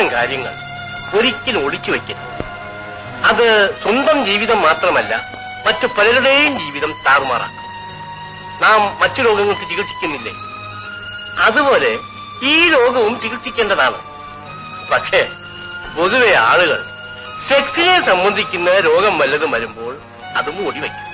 ഇത്തരം കാര്യങ്ങൾ ഒരിക്കലും ഒളിച്ചു വയ്ക്കരുത്. അത് സ്വന്തം ജീവിതം മാത്രമല്ല, മറ്റു പലരുടെയും ജീവിതം താറുമാറാക്കും. നാം മറ്റു രോഗങ്ങൾക്ക് ചികിത്സിക്കുന്നില്ലേ, അതുപോലെ ഈ രോഗവും ചികിത്സിക്കേണ്ടതാണ്. പക്ഷേ പൊതുവെ ആളുകൾ സെക്സിനെ സംബന്ധിക്കുന്ന രോഗം വല്ലതും വരുമ്പോൾ അത് മൂടിവയ്ക്കും.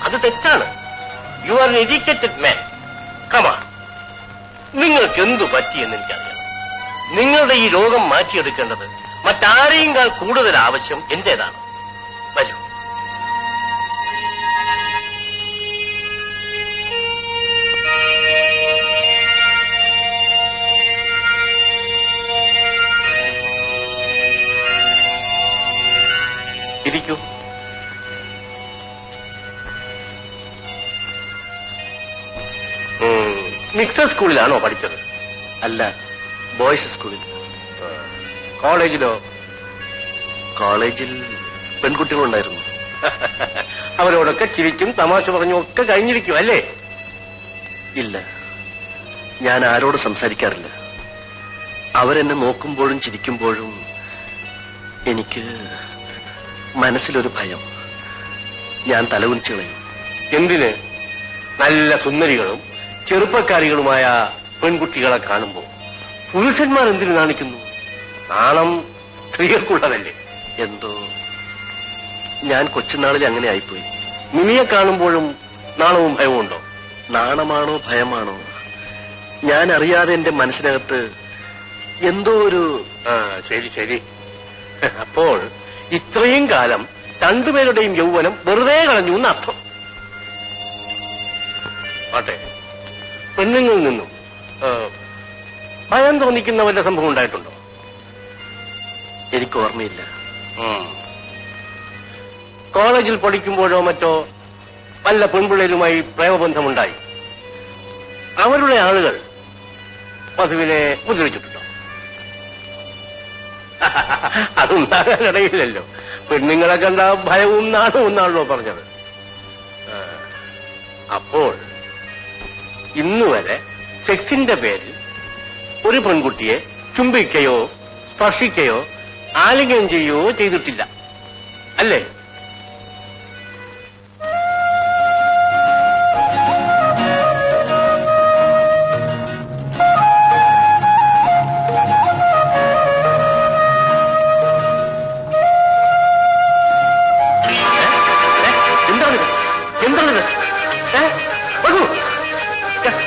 അത് തെറ്റാണ്. യു ആർ എൻ എഡ്യൂക്കേറ്റഡ് മാൻ. കമാ, നിങ്ങൾക്ക് എന്തു പറ്റിയെന്ന് എനിക്കറിയാം. നിങ്ങളുടെ ഈ രോഗം മാറ്റിയെടുക്കേണ്ടത് മറ്റാരെയുംകാൾ കൂടുതൽ ആവശ്യം എന്റേതാണ്. വരൂ. ഇരിക്കൂ. മിക്സഡ് സ്കൂളിലാണോ പഠിച്ചത്? അല്ല, ബോയ്സ് സ്കൂളിൽ. കോളേജിലോ? കോളേജിൽ പെൺകുട്ടികളുണ്ടായിരുന്നു. അവരോടൊക്കെ ചിരിക്കും തമാശ പറഞ്ഞും ഒക്കെ കഴിഞ്ഞിരിക്കും അല്ലേ? ഇല്ല, ഞാൻ ആരോട് സംസാരിക്കാറില്ല. അവരെന്നെ നോക്കുമ്പോഴും ചിരിക്കുമ്പോഴും എനിക്ക് മനസ്സിലൊരു ഭയം. ഞാൻ തലകുനിച്ചു കളയും. എന്തിന്? നല്ല സുന്ദരികളും ചെറുപ്പക്കാരികളുമായ പെൺകുട്ടികളെ കാണുമ്പോൾ പുരുഷന്മാർ എന്തിനു നാണിക്കുന്നു? നാണം സ്ത്രീകൾക്കുള്ളതല്ലേ? എന്തോ ഞാൻ കൊച്ചുനാളിൽ അങ്ങനെ ആയിപ്പോയി. മിനിയെ കാണുമ്പോഴും നാണവും ഭയവും ഉണ്ടോ? നാണമാണോ ഭയമാണോ, ഞാൻ അറിയാതെ എന്റെ മനസ്സിനകത്ത് എന്തോ ഒരു... ശരി ശരി. അപ്പോൾ ഇത്രയും കാലം രണ്ടുപേരുടെയും യൗവനം വെറുതെ കളഞ്ഞു എന്നർത്ഥം. ആട്ടെ, പെണ്ണുങ്ങളിൽ നിന്നും ഭയം തോന്നിക്കുന്ന വല്ല സംഭവം ഉണ്ടായിട്ടുണ്ടോ? എനിക്ക് ഓർമ്മയില്ല. കോളേജിൽ പഠിക്കുമ്പോഴോ മറ്റോ വല്ല പെൺപിള്ളേരുമായി പ്രേമബന്ധമുണ്ടായി അവരുടെ ആളുകൾ വധുവിനെ ഉപദ്രവിച്ചിട്ടുണ്ടോ? അതുണ്ടാകാനിടയില്ലല്ലോ. പെണ്ണുങ്ങളെ കണ്ട ഭയവും നാണവും എന്നാണല്ലോ പറഞ്ഞത്. അപ്പോൾ ഇന്നുവരെ സെക്സിന്റെ പേരിൽ ഒരു പെൺകുട്ടിയെ ചുംബിക്കുകയോ സ്പർശിക്കുകയോ ആലിംഗനം ചെയ്യുകയോ ചെയ്തിട്ടില്ല അല്ലേ?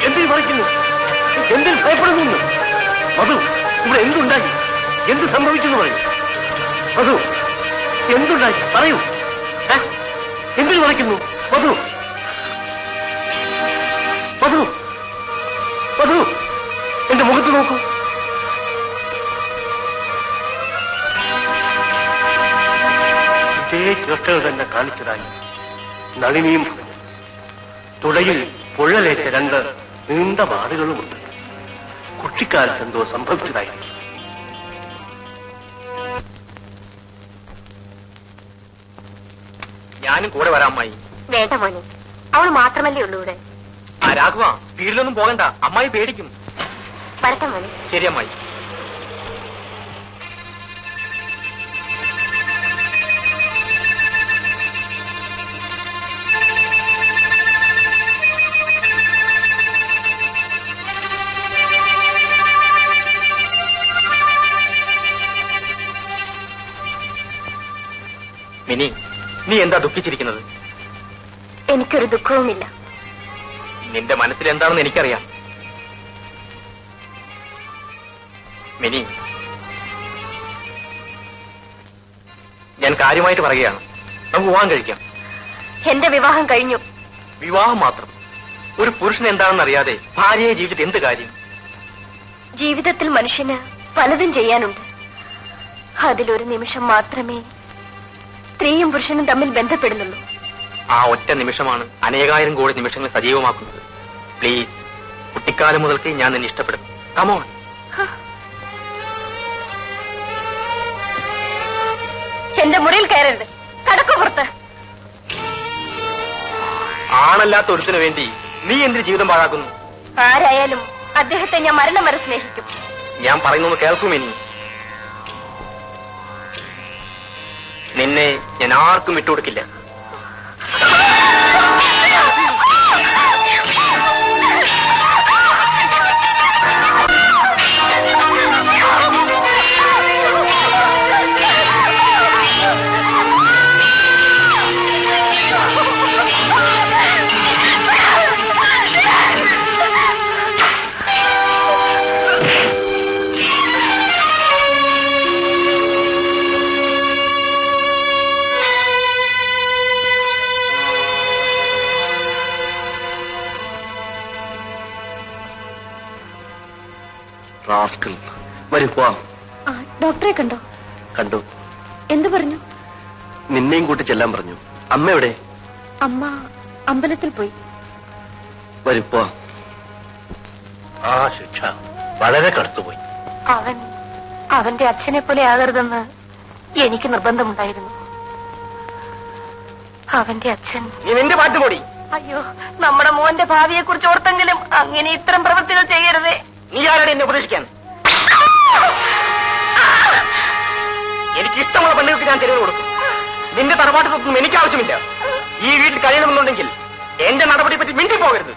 എന്തിനു പറയുന്നു? എന്തിന് ഭയപ്പെടുന്നു? മധു, ഇവിടെ എന്തുണ്ടായി? എന്ത് സംഭവിച്ചെന്ന് പറയൂ. മധു, എന്തുണ്ടായി പറയൂ. എന്തിനു പറയുന്നു? മധു, മധു, മധു, എന്റെ മുഖത്ത് നോക്കൂ. ഇതേ ചേഷ്ടകൾ തന്നെ കാണിച്ചതായി നളിനിയും പറഞ്ഞു. തുടയിൽ പൊള്ളലേറ്റ രണ്ട് നീണ്ട പാടുകളുമുണ്ട്. കുട്ടിക്കാലത്ത് എന്തോ സംഭവിച്ചതായിരിക്കും. ഞാനും കൂടെ വരാം അമ്മായി. വേണ്ട മോനെ, അവൾ മാത്രമല്ലേ ഉള്ളൂ ഇവിടെ. ആ രാഘവ, വീട്ടിലൊന്നും പോകണ്ട, അമ്മായി പേടിക്കും. വരട്ടെ മോനെ. ശരി അമ്മായി. മിനി, നീ എന്താ ദുഃഖിച്ചിരിക്കുന്നത്? എനിക്കൊരു ദുഃഖവുമില്ല. നിന്റെ മനസ്സിൽ എന്താണെന്ന് എനിക്കറിയാം. മിനി, ഞാൻ കാര്യമായിട്ട് പറയുകയാണ്. നമുക്ക് വിവാഹം കഴിക്കാം. എന്റെ വിവാഹം കഴിഞ്ഞു. വിവാഹം മാത്രം? ഒരു പുരുഷൻ എന്താണെന്ന് അറിയാതെ ഭാര്യയെ ജീവിച്ചിട്ട് എന്ത് കാര്യം? ജീവിതത്തിൽ മനുഷ്യന് പലതും ചെയ്യാനുണ്ട്. അതിലൊരു നിമിഷം മാത്രമേ സ്ത്രീയും പുരുഷനും തമ്മിൽ ബന്ധപ്പെടുന്നുള്ളൂ. ആ ഒറ്റ നിമിഷമാണ് അനേകായിരം കോടി നിമിഷങ്ങൾ സജീവമാക്കുന്നത്. പ്ലീസ്, കുട്ടിക്കാലം മുതൽക്ക് ഞാൻ നിന്നെ ഇഷ്ടപ്പെടുന്നു. കമോൺ. എന്റെ മുറിയിൽ കയറരുത്. കടക്കു പുറത്ത്. ആണല്ലാത്ത ഒരുത്തിനു വേണ്ടി നീ എന്തിന് ജീവിതം പാഴാക്കുന്നു? ആരായാലും അദ്ദേഹത്തെ ഞാൻ മരണം വരെ സ്നേഹിക്കും. ഞാൻ പറയുന്നത് കേൾക്കും. ഇനി നിന്നെ ഞാൻ ആർക്കും വിട്ടുകൊടുക്കില്ല. റാസ്കൽ, വരൂ പോവാം. ഡോക്ടറെ കണ്ടോ? കണ്ടു. എന്തു പറഞ്ഞു? നിന്നെയും കൂട്ടി ചെല്ലാൻ പറഞ്ഞു. അമ്മ എവിടെ? അമ്മ അമ്പലത്തിൽ പോയി. വരൂ പോവാം. ആ ശിക്ഷ വളരെ കടുത്തുപോയി. അവന്റെ അച്ഛനെ പോലെ ആകരുതെന്ന് എനിക്ക് നിർബന്ധമുണ്ടായിരുന്നു. അവന്റെ അച്ഛൻ. നീ നിന്റെ പാട്ട് പോടി. അയ്യോ, നമ്മുടെ മോന്റെ ഭാവിയെ കുറിച്ച് ഓർത്തെങ്കിലും അങ്ങനെ ഇത്തരം പ്രവൃത്തികൾ ചെയ്യരുതേ. നീ ആരാണ് എന്നെ ഉപദേശിക്കാൻ? എനിക്ക് ഇഷ്ടമുള്ള പെണ്ണുകൾക്ക് ഞാൻ ചെലവ് കൊടുക്കും. നിന്റെ തറവാട്ട് സ്വത്തൊന്നും എനിക്ക് ആവശ്യമില്ല. ഈ വീട്ടിൽ കഴിയണമെന്നുണ്ടെങ്കിൽ എന്റെ നടപടിയെ പറ്റി മിണ്ടി പോകരുത്.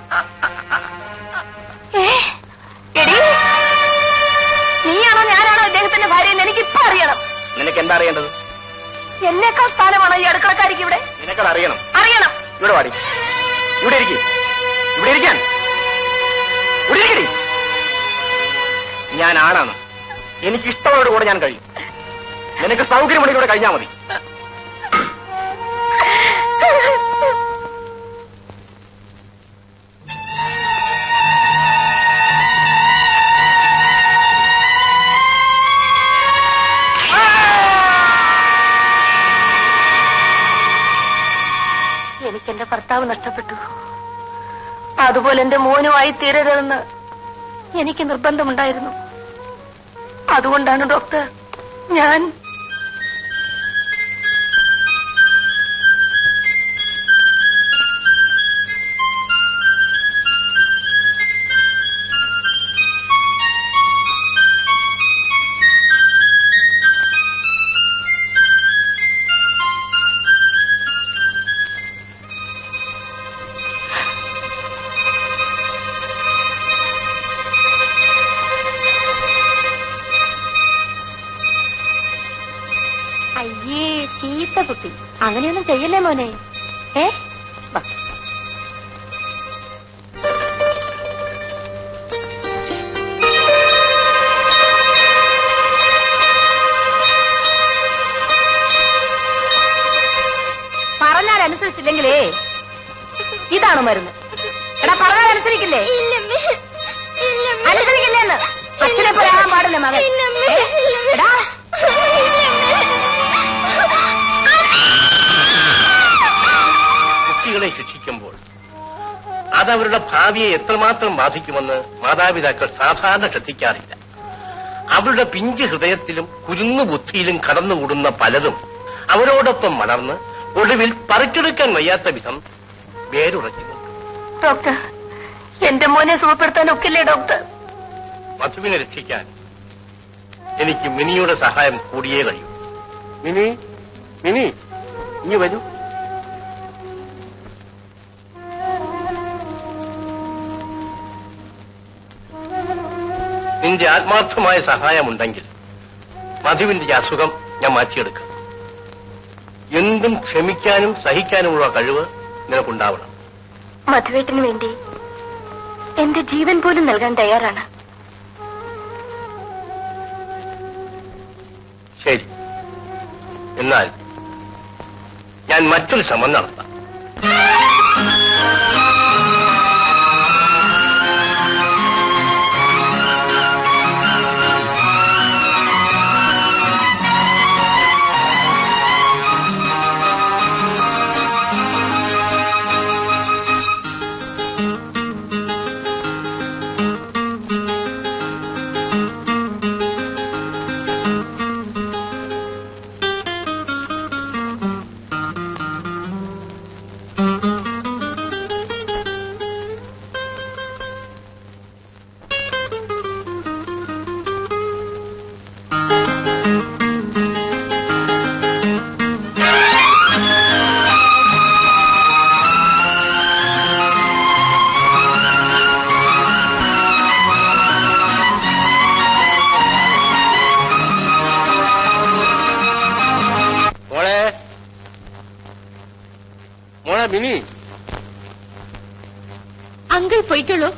നീയാണോ ഞാനാണോ ഇദ്ദേഹത്തിന്റെ ഭാര്യ എന്ന് എനിക്കിപ്പോ അറിയണം. നിനക്ക് എന്താ അറിയേണ്ടത്? എന്നേക്കാൾ സ്ഥാനമാണോ ഈ അടുക്കളക്കാരിക്ക് ഇവിടെ? നിനക്കത് അറിയണം. അറിയണം. ഇവിടെ വാടി. ഇവിടെ ഇരിക്കും. ഇവിടെ ഇരിക്കാൻ. ഇവിടെ ഇരിക്കടി. ഞാൻ ആണാണ്. എനിക്ക് ഇഷ്ടമുള്ളവരുടെ കൂടെ ഞാൻ കഴിയും. നിനക്ക് സൗകര്യമുള്ളവരുടെ കഴിഞ്ഞാൽ മതി. എനിക്കെന്റെ ഭർത്താവ് നഷ്ടപ്പെട്ടു. അതുപോലെ എന്റെ മോനുമായി തീരരുതെന്ന് എനിക്ക് നിർബന്ധമുണ്ടായിരുന്നു. അതുകൊണ്ടാണ് ഡോക്ടർ ഞാൻ കുട്ടി അങ്ങനെയൊന്നും ചെയ്യല്ലേ മോനെ. പറഞ്ഞാൽ അനുസരിച്ചില്ലെങ്കിലേ ഇതാണ് മരുന്ന്. എടാ പറഞ്ഞാൽ അനുസരിക്കില്ലേ? അനുസരിക്കില്ലേന്ന് അച്ഛനെ പോലെ ആകാൻ പാടില്ല മകൻ. എടാ കുട്ടികളെ ശിക്ഷിക്കുമ്പോൾ അതവരുടെ ഭാവിയെ എത്രമാത്രം ബാധിക്കുമെന്ന് മാതാപിതാക്കൾ സാധാരണ ശ്രദ്ധിക്കാറില്ല. അവരുടെ പിഞ്ച് ഹൃദയത്തിലും കുരുന്നു ബുദ്ധിയിലും കടന്നുകൂടുന്ന പലതും അവരോടൊപ്പം വളർന്ന് ഒടുവിൽ പറിച്ചെടുക്കാൻ വയ്യാത്ത വിധം വേരുറച്ചു. ഡോക്ടർ, എന്റെ മോനെ സുഖപ്പെടുത്താൻ ഒക്കില്ലേ ഡോക്ടർ? മധുവിനെ രക്ഷിക്കാൻ എനിക്ക് മിനിയുടെ സഹായം കൂടിയേ കഴിയൂ. മിനി, മിനി ഇനി വരൂ. നിന്റെ ആത്മാർത്ഥമായ സഹായമുണ്ടെങ്കിൽ മധുവിന്റെ അസുഖം ഞാൻ മാറ്റിയെടുക്കാം. എന്തും ക്ഷമിക്കാനും സഹിക്കാനുമുള്ള കഴിവ് നിനക്കുണ്ടാവണം. മധുവേട്ടിന് വേണ്ടി എന്റെ ജീവൻ പോലും നൽകാൻ തയ്യാറാണ്. ശരി, എന്നാൽ ഞാൻ മറ്റൊരു ശ്രമം നടത്താം. മോളെ മിനി അങ്കിൾ പോയിക്കോളൂ.